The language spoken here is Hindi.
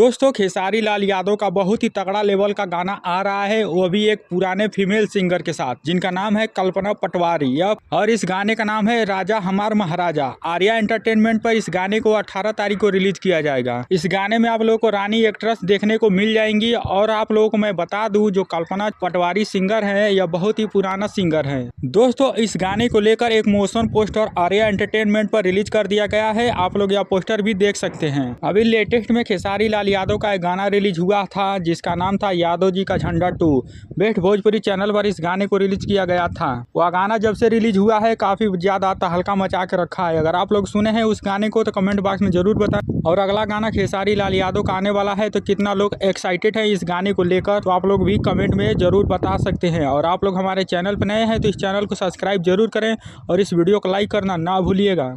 दोस्तों खेसारी लाल यादव का बहुत ही तगड़ा लेवल का गाना आ रहा है, वो भी एक पुराने फीमेल सिंगर के साथ जिनका नाम है कल्पना पटवारी। और इस गाने का नाम है राजा हमार महाराजा। आर्या एंटरटेनमेंट पर इस गाने को 18 तारीख को रिलीज किया जाएगा। इस गाने में आप लोगों को रानी एक्ट्रेस देखने को मिल जाएंगी। और आप लोगों को मैं बता दूं, जो कल्पना पटवारी सिंगर है यह बहुत ही पुराना सिंगर है। दोस्तों इस गाने को लेकर एक मोशन पोस्टर आर्या एंटरटेनमेंट पर रिलीज कर दिया गया है। आप लोग यह पोस्टर भी देख सकते हैं। अभी लेटेस्ट में खेसारी लाल यादव का एक गाना रिलीज हुआ था जिसका नाम था यादव जी का झंडा 2। बेस्ट भोजपुरी चैनल पर इस गाने को रिलीज किया गया था। वह गाना जब से रिलीज हुआ है काफी ज्यादा तहलका मचा के रखा है। अगर आप लोग सुने हैं उस गाने को तो कमेंट बॉक्स में जरूर बताएं। और अगला गाना खेसारी लाल यादव का आने वाला है, तो कितना लोग एक्साइटेड है इस गाने को लेकर, तो आप लोग भी कमेंट में जरूर बता सकते हैं। और आप लोग हमारे चैनल पर नए हैं तो इस चैनल को सब्सक्राइब जरूर करें और इस वीडियो को लाइक करना ना भूलिएगा।